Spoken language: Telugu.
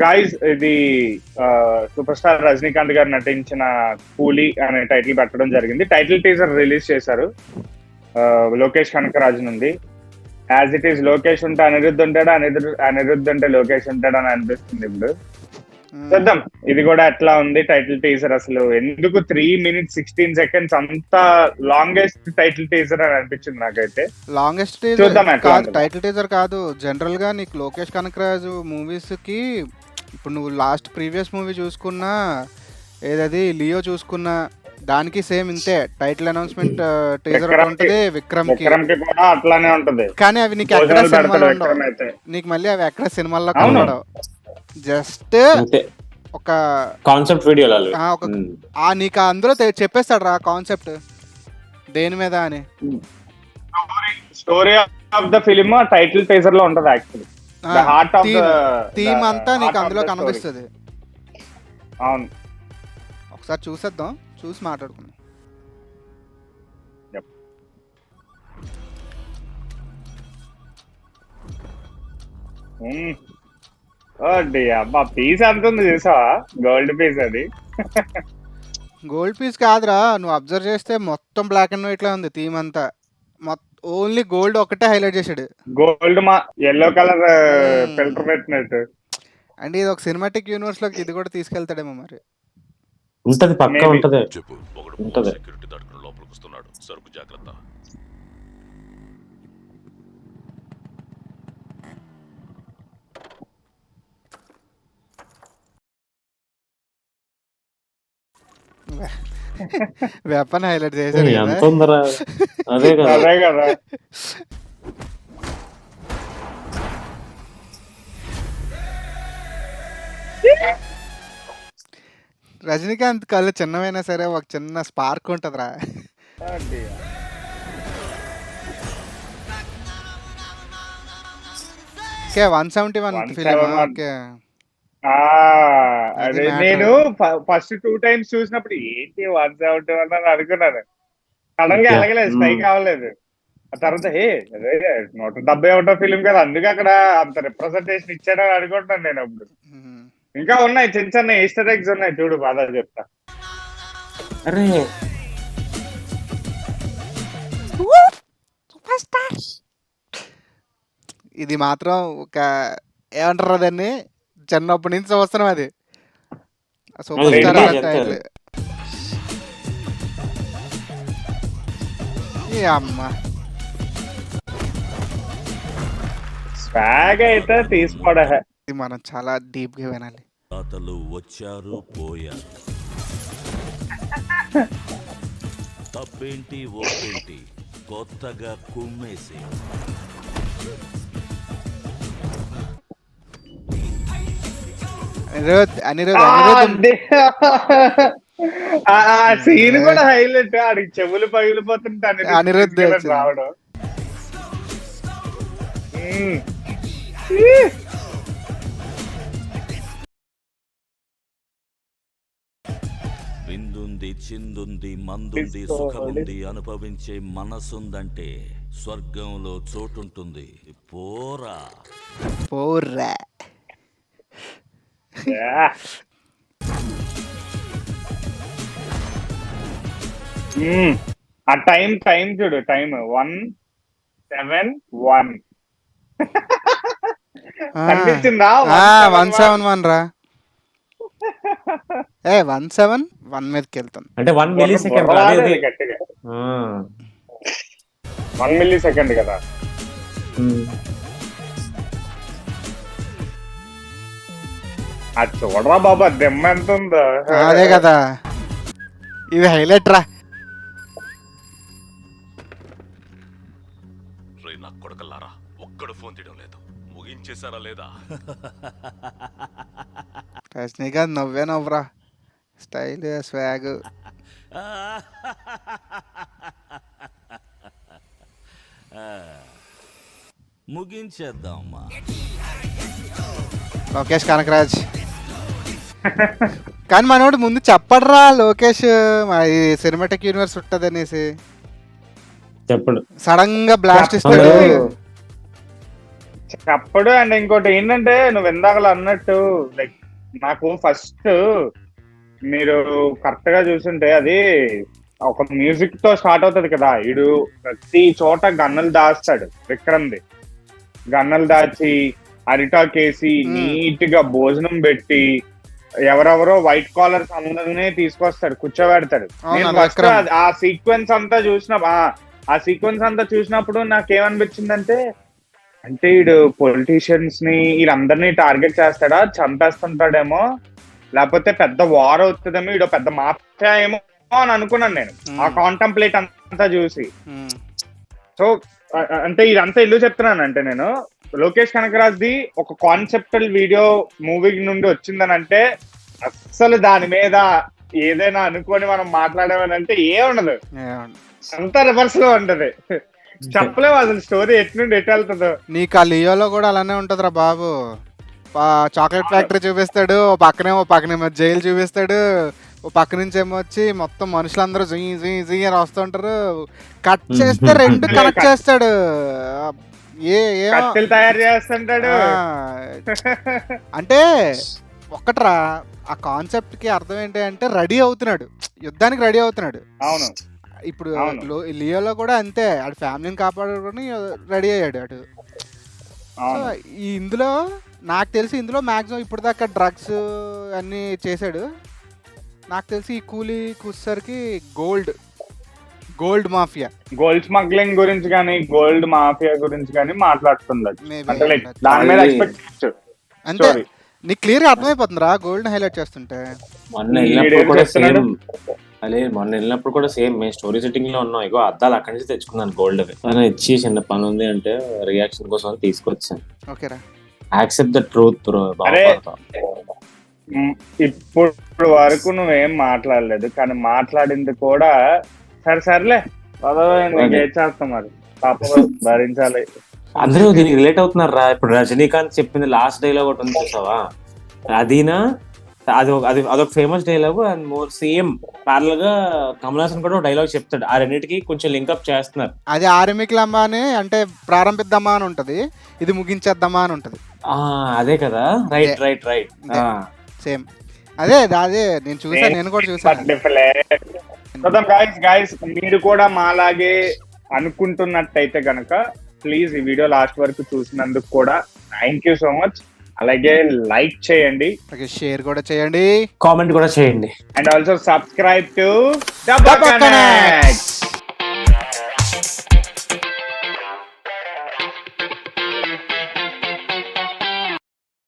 గాయ్స్ ఇది సూపర్ స్టార్ రజనీకాంత్ గారు నటించిన కూలీ అనే టైటిల్ పెట్టడం జరిగింది. టైటిల్ టీజర్ రిలీజ్ చేశారు లోకేష్ కనకరాజు నుండి. యాజ్ ఇట్ ఈస్ లోకేష్ ఉంటే అనిరుద్ధ్ ఉంటాడు, అనిరుద్ధ్ ఉంటే లోకేష్ ఉంటాడు అని అనిపిస్తుంది ఇప్పుడు. చూద్దాం ఇది కూడా ఎట్లా ఉంది టైటిల్ టీజర్. అసలు ఎందుకు 3 minutes 16 seconds అంత లాంగెస్ట్ టైటిల్ టీజర్ అని అనిపించింది నాకైతే. లాంగెస్ట్ టీజర్ కాదు, టైటిల్ టీజర్ కాదు. జనరల్ గా నీకు లోకేష్ కనకరాజు మూవీస్ కి ఇప్పుడు నువ్వు లాస్ట్ ప్రీవియస్ మూవీ చూసుకున్నా, ఏదది లియో చూసుకున్నా, దానికి సేమ్ ఇంతే టైటిల్ అనౌన్స్మెంట్ టీజర్ ఉంటది. విక్రమ్ కి కూడా అట్లానే ఉంటది, కానీ అవి నీకు ఎక్కడ సినిమాలో ఉండవు. నీకు మళ్ళీ అవి ఎక్కడ సినిమాల్లో కనబడవు. జస్ట్ ఒక కాన్సెప్ట్ వీడియో నీకు అందులో చెప్పేస్తాడు రా కాన్సెప్ట్ దేని మీద అని. Story of the film title teaser లో ఉంటది. Actually the heart of the theme అంతా నీకు అందులో కనిపిస్తుంది. అవును, ఒకసారి చూసేద్దాం, చూసి మాట్లాడుకుందాం. అబ్బా పీస్ అంటుంది చూసావా, గోల్డ్ పీస్ అది. గోల్డ్ పీస్ కాదురా, నువ్వు అబ్జర్వ్ చేస్తే మొత్తం బ్లాక్ అండ్ వైట్ లా ఉంది థీమ్ అంతా. ఓన్లీ గోల్డ్ ఒకటే హైలైట్ చేసాడు. గోల్డ్ మా ఎల్లో కలర్ ఫిల్టర్ పెట్టినట్టు. అంటే ఇది ఒక సినిమాటిక్ యూనివర్స్ లోకి ఇది కూడా తీసుకెళ్తాడేమో మరి. ఉంటది, పక్కా ఉంటది. ఉంటది. సెక్యూరిటీ దాటుకుని లోపలికి వస్తున్నాడు, సరుకు జాగ్రత్త. వెపన్ హైలైట్ చేశాడు. ఎంత ఉందరా, అదే కదా. రజనీకాంత్ కళ్ళు చిన్నమైనా సరే ఒక చిన్న స్పార్క్ ఉంటదిరా. Okay 171 film. ఓకే అదే నేను ఫస్ట్ 2 times చూసినప్పుడు ఏంటి 171 అని అనుకున్నాను. సడన్ గా ఎలాగలేదు, స్ట్రైక్ అవ్వలేదు. ఆ తర్వాత 171 ఫిలిం కదా, అందుకే అక్కడ అంత రిప్రజెంటేషన్ ఇచ్చాడని అనుకుంటున్నాను నేను అప్పుడు. ఇంకా ఉన్నాయి చిన్న చిన్న ఈస్టర్ ఎగ్స్ ఉన్నాయి, చూడు బాగా చెప్తా. అరే ఇది మాత్రం ఒక ఏమంటారు దాన్ని, చిన్నప్పటి నుంచి చూస్తున్నాం అది. Super star title. అమ్మా స్వాగ్ అయితే తీసుకోవడం మనం చాలా డీప్ గా వినాలి. తాతలు వచ్చారు పోయారు, తప్పేంటి ఓపేంటి కొత్తగా కుమ్మేసి. సీన్ కూడా హైలైట్. ఆడికి చెవులు పగిలిపోతుంటే అనిరుద్ధ్ రావడం. విందుంది, చిందుంది, మందుంది, సుఖముంది, అనుభవించే మనసుందంటే స్వర్గంలో చోటుంటుంది. పోరా పోరా. ఆ టైం చూడు, టైం 171 కనిపించిందా? 171 రా. 171 మీదకి వెళ్తాను అంటే 1 millisecond గట్టిగా 1 millisecond కదా. అది చూడరా బాబా, దెమ్మ ఎంత ఉందో. అదే కదా, ఇది హైలైట్ రా. నా కొడకల్లారా, ఒక్కడు ఫోన్ తీయడం లేదు. ముగించేశారా లేదా? రజనీకాంత్ నవ్వే నవ్వరా, స్టైల్ స్వాగ్. ముగించేద్దామా. లోకేష్ కనకరాజ్. కానీ మనోడు ముందు చెప్పడరా లోకేష్ సినిమాటిక్ యూనివర్స్ ఉంటది అనేసి. చెప్పడు, సడన్ గా బ్లాస్ట్ ఇస్తాడు. చెప్పడు. అండ్ ఇంకోటి ఏంటంటే నువ్వు ఇందాకలా అన్నట్టు లైక్ నాకు ఫస్ట్ మీరు కరెక్ట్ గా చూసుంటే అది ఒక మ్యూజిక్ తో స్టార్ట్ అవుతుంది కదా. ఇడు ప్రతి చోట గన్నలు దాస్తాడు విక్రమ్ది. గన్నలు దాచి అరిటాకేసి నీట్ గా భోజనం పెట్టి ఎవరెవరో వైట్ కాలర్స్ అందరినీ తీసుకొస్తాడు, కూర్చోబెడతాడు. నేను ఫస్ట్ ఆ సీక్వెన్స్ అంతా చూసినప్పుడు నాకేమనిపించిందంటే అంటే వీడు పొలిటీషియన్స్ ని వీళ్ళందరినీ టార్గెట్ చేస్తాడా, చంపేస్తుంటాడేమో, లేకపోతే పెద్ద వార్ అవుతుందేమో, వీడు పెద్ద మాఫియా ఏమో అని అనుకున్నాను నేను ఆ కాంటంప్లేట్ అంతా చూసి. సో అంటే ఇదంతా ఎందుకు చెప్తున్నాను అంటే, నేను లోకేష్ కనకరాజ్ది ఒక కాన్సెప్టల్ వీడియో మూవీ నుండి వచ్చిందని అంటే అస్సలు దాని మీద ఏదైనా అనుకొని మనం మాట్లాడామనంటే ఏముండదు, అంతా రివర్స్ లో ఉంటది. చెప్పలేవు అసలు స్టోరీ ఎట్నుండి ఎటు వెళ్తుందో. నీకు ఆ లియోలో కూడా అలానే ఉంటదిరా బాబు. చాక్లెట్ ఫ్యాక్టరీ చూపిస్తాడు, ఓ పక్కనేమో జైలు చూపిస్తాడు, ఓ పక్క నుంచి ఏమో వచ్చి మొత్తం మనుషులందరూ జీ అని వస్తుంటారు. కట్ చేస్తే రెండు కనెక్ట్ చేస్తాడు. కత్తిలు తయారు చేస్తుంటాడు. అంటే ఒక్కట్రా ఆ కాన్సెప్ట్ కి అర్థం ఏంటి అంటే రెడీ అవుతున్నాడు, యుద్ధానికి రెడీ అవుతున్నాడు. అవును, ఇప్పుడు లియోలో కూడా అంతే, ఆడు ఫ్యామిలీని కాపాడుకొని రెడీ అయ్యాడు అటు. ఇందులో నాకు తెలిసి ఇందులో మాక్సిమం ఇప్పుడు దాకా డ్రగ్స్ అన్నీ చేశాడు. నాకు తెలిసి ఈ కూలీ కూర్చరికి గోల్డ్ మాఫియా, గోల్డ్ స్మగ్లింగ్ గురించి కానీ గోల్డ్ మాఫియా గురించి కానీ మాట్లాడుతున్నాడు. దాని మీద ఎక్స్పెక్ట్ అంతే. నీకు క్లియర్ గా అర్థమైపోతుందిరా గోల్డ్ హైలైట్ చేస్తుంటే. మొన్న వెళ్ళినప్పుడు కూడా సేమ్ మేము స్టోరీ సెట్టింగ్ లో ఉన్నాం. ఇగో అద్దాలు అక్కడి నుంచి తెచ్చుకున్నాను గోల్డ్ అని ఇచ్చి చిన్న పని ఉంది అంటే రియాక్షన్ కోసం తీసుకొచ్చాను. ఓకేరా, యాక్సెప్ట్ ద ట్రూత్ బ్రో. ఇప్పుడు వరకు నువ్వేం మాట్లాడలేదు, కానీ మాట్లాడింది కూడా సర్లే చేస్తాం, మరి పాపం భరించాలి. అందరూ దీనికి రిలేట్ అవుతున్నారు రా. ఇప్పుడు రజనీకాంత్ చెప్పింది లాస్ట్ డైలాగ్ ఒకటి ఉంది చూసావా, అదినా అదొక famous dialogue. And more same parallel గా కమల్ హాసన్ కూడా డైలాగ్ చెప్తాడు. ఆ రెండింటికి కొంచెం లింక్అప్ చేస్తున్నారు. అది ఆరంభికలమ్మా అని అంటే ప్రారంభిద్దామా అని ఉంటది, ఇది ముగించేద్దామా అని ఉంటది. అదే కదా, రైట్ సేమ్ అదే నేను చూసాను, నేను కూడా చూసాను. గైస్ మీరు కూడా మాలాగే అనుకుంటున్నట్టయితే గనక ప్లీజ్ ఈ వీడియో లాస్ట్ వరకు చూసినందుకు కూడా థ్యాంక్ యూ సో మచ్. అలాగే లైక్ చేయండి, షేర్ కూడా చేయండి, కామెంట్ కూడా చేయండి, and also subscribe to the connect.